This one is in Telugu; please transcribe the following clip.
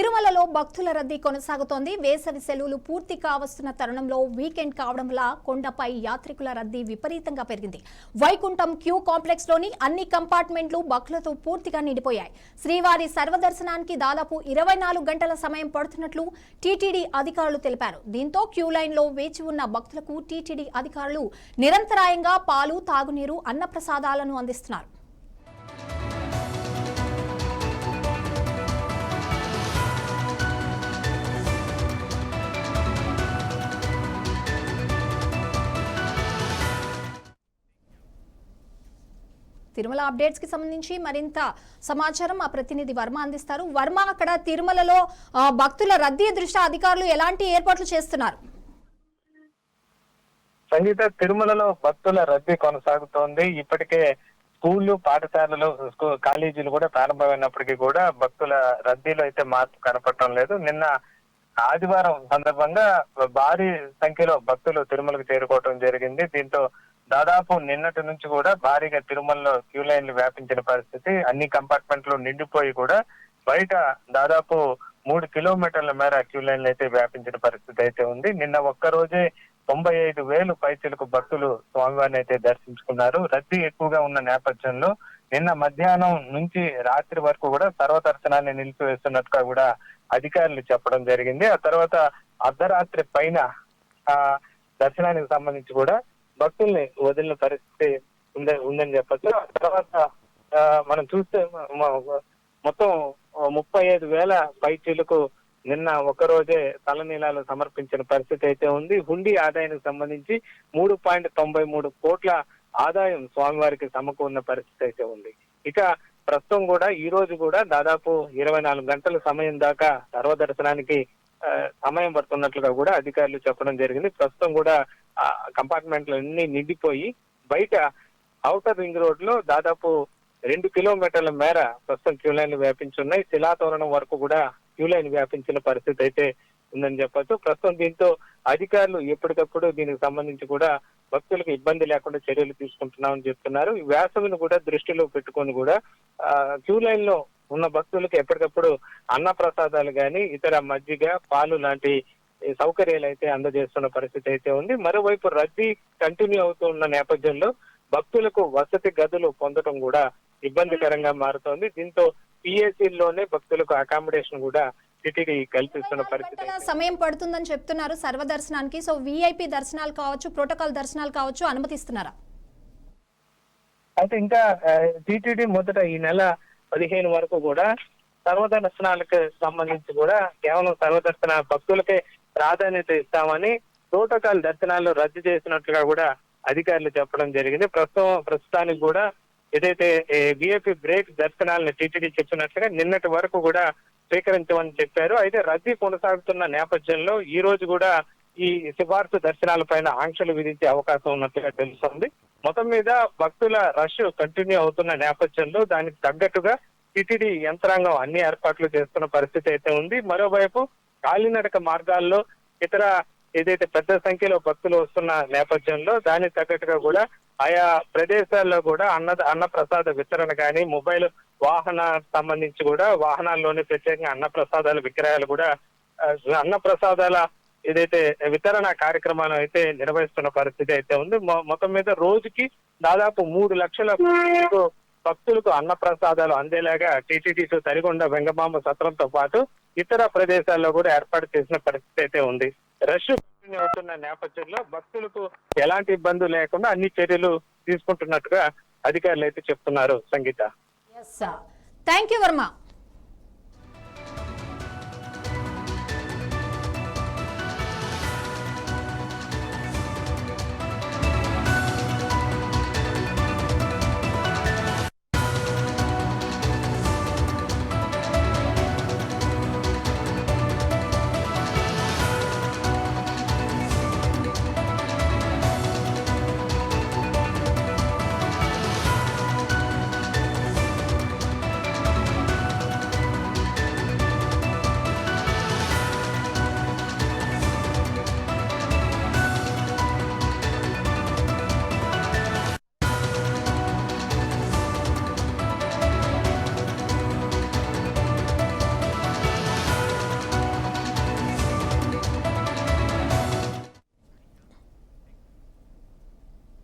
తిరుమలలో భక్తుల రద్దీ కొనసాగుతోంది. వేసవి సెలవులు పూర్తి కావస్తున్న తరుణంలో వీకెండ్ కావడం వల్ల కొండపై యాత్రికుల రద్దీ విపరీతంగా పెరిగింది. వైకుంఠం క్యూ కాంప్లెక్స్ లోని అన్ని కంపార్ట్మెంట్లు భక్తులతో పూర్తిగా నిండిపోయాయి. శ్రీవారి సర్వదర్శనానికి దాదాపు 24 గంటల సమయం పడుతున్నట్లు టీటీడీ అధికారులు తెలిపారు. దీంతో క్యూ లైన్ లో వేచి ఉన్న భక్తులకు టీటీడీ అధికారులు నిరంతరాయంగా పాలు, తాగునీరు, అన్నప్రసాదాలను అందిస్తున్నారు. తిరుమల అప్డేట్స్ కి సంబంధించి మరింత సమాచారం మా ప్రతినిధి వర్మ అందిస్తారు. వర్మ, అక్కడ తిరుమలలో భక్తుల రద్దీ దృష్ట్యా అధికారులు ఎలాంటి ఏర్పాట్లు చేస్తున్నారు? సంగీత, తిరుమలలో భక్తుల రద్దీ కొనసాగుతోంది. ఇప్పటికే స్కూళ్లు, పాఠశాలలు, కాలేజీలు కూడా ప్రారంభమైనప్పటికీ కూడా భక్తుల రద్దీలో అయితే మార్పు కనపడటం లేదు. నిన్న ఆదివారం సందర్భంగా భారీ సంఖ్యలో భక్తులు తిరుమలకు చేరుకోవడం జరిగింది. దీంతో దాదాపు నిన్నటి నుంచి కూడా భారీగా తిరుమలలో క్యూ లైన్లు వ్యాపించిన పరిస్థితి. అన్ని కంపార్ట్మెంట్లు నిండిపోయి కూడా బయట దాదాపు 3 కిలోమీటర్ల మేర క్యూ లైన్లు అయితే వ్యాపించిన పరిస్థితి అయితే ఉంది. నిన్న ఒక్కరోజే 95,000 పైచిలకు భక్తులు స్వామివారిని అయితే దర్శించుకున్నారు. రద్దీ ఎక్కువగా ఉన్న నేపథ్యంలో నిన్న మధ్యాహ్నం నుంచి రాత్రి వరకు కూడా సర్వదర్శనాన్ని నిలిపివేస్తున్నట్టుగా కూడా అధికారులు చెప్పడం జరిగింది. ఆ తర్వాత అర్ధరాత్రి పైన దర్శనానికి సంబంధించి కూడా భక్తుల్ని వదిలిన పరిస్థితి ఉందని చెప్పచ్చు. ఆ తర్వాత మనం చూస్తే మొత్తం 35,000 పైచీలకు నిన్న ఒకరోజే తలనీలాలు సమర్పించిన పరిస్థితి అయితే ఉంది. హుండీ ఆదాయానికి సంబంధించి 3.93 కోట్ల ఆదాయం స్వామివారికి సమకూరిన పరిస్థితి అయితే ఉంది. ఇక ప్రస్తుతం కూడా ఈ రోజు కూడా దాదాపు 24 గంటల సమయం దాకా సర్వదర్శనానికి సమయం పడుతున్నట్లుగా కూడా అధికారులు చెప్పడం జరిగింది. ప్రస్తుతం కూడా కంపార్ట్మెంట్లు అన్ని నిండిపోయి బయట ఔటర్ రింగ్ రోడ్ లో దాదాపు 2 కిలోమీటర్ల మేర ప్రస్తుతం క్యూ లైన్లు వ్యాపించున్నాయి. శిలాతోరణం వరకు కూడా క్యూ లైన్ వ్యాపించిన పరిస్థితి అయితే ఉందని చెప్పొచ్చు. ప్రస్తుతం దీంతో అధికారులు ఎప్పటికప్పుడు దీనికి సంబంధించి కూడా భక్తులకు ఇబ్బంది లేకుండా చర్యలు తీసుకుంటున్నామని చెప్తున్నారు. వేసవిని కూడా దృష్టిలో పెట్టుకొని కూడా క్యూ లైన్ లో ఉన్న భక్తులకు ఎప్పటికప్పుడు అన్న ప్రసాదాలు గాని, ఇతర మజ్జిగ, పాలు లాంటి సౌకర్యాలు అయితే అందజేస్తున్న పరిస్థితి అయితే ఉంది. మరోవైపు రద్దీ కంటిన్యూ అవుతున్న నేపథ్యంలో భక్తులకు వసతి గదులు పొందడం కూడా ఇబ్బందికరంగా మారుతోంది. దీంతో పిఎస్సీలోనే భక్తులకు అకామిడేషన్ కూడా టీటీడీ కల్పిస్తున్న పరిస్థితి. సమయం పడుతుందని చెప్తున్నారు సర్వదర్శనానికి. సో విఐపి దర్శనాలు కావచ్చు, ప్రోటోకాల్ దర్శనాలు కావచ్చు, అనుమతిస్తున్నారా? అయితే ఇంకా టీటీడీ మొదట ఈ నెల 15 వరకు కూడా సర్వదర్శనాలకు సంబంధించి కూడా కేవలం సర్వదర్శన భక్తులకే ప్రాధాన్యత ఇస్తామని, ప్రోటోకాల్ దర్శనాలు రద్దు చేసినట్లుగా కూడా అధికారులు చెప్పడం జరిగింది. ప్రస్తుతానికి కూడా ఏదైతే విఐపి బ్రేక్ దర్శనాలను టీటీడీ చెప్పినట్లుగా నిన్నటి వరకు కూడా స్వీకరించమని చెప్పారు. అయితే రద్దీ కొనసాగుతున్న నేపథ్యంలో ఈ రోజు కూడా ఈ సిఫార్సు దర్శనాల పైన ఆంక్షలు విధించే అవకాశం ఉన్నట్లుగా తెలుస్తోంది. మొత్తం మీద భక్తుల రష్ కంటిన్యూ అవుతున్న నేపథ్యంలో దానికి తగ్గట్టుగా టీటీడీ యంత్రాంగం అన్ని ఏర్పాట్లు చేస్తున్న పరిస్థితి అయితే ఉంది. మరోవైపు కాలినడక మార్గాల్లో ఇతర ఏదైతే పెద్ద సంఖ్యలో భక్తులు వస్తున్న నేపథ్యంలో దానికి తగ్గట్టుగా కూడా ఆయా ప్రదేశాల్లో కూడా అన్న ప్రసాద వితరణ కానీ, మొబైల్ వాహన సంబంధించి కూడా వాహనాల్లోనే ప్రత్యేకంగా అన్న ప్రసాదాల విక్రయాలు కూడా అన్న ప్రసాదాల ఏదైతే వితరణ కార్యక్రమాలు అయితే నిర్వహిస్తున్న పరిస్థితి అయితే ఉంది. మొత్తం మీద రోజుకి దాదాపు 3 లక్షల భక్తులకు అన్న ప్రసాదాలు అందేలాగా టీటీడీ తరిగొండ వెంగమాంబ సత్రంతో పాటు ఇతర ప్రదేశాల్లో కూడా ఏర్పాటు చేసిన పరిస్థితి అయితే ఉంది. రష్ అవుతున్న నేపథ్యంలో భక్తులకు ఎలాంటి ఇబ్బందులు లేకుండా అన్ని చర్యలు తీసుకుంటున్నట్టుగా అధికారులు అయితే చెప్తున్నారు. సంగీత, థ్యాంక్ యూ వర్మ.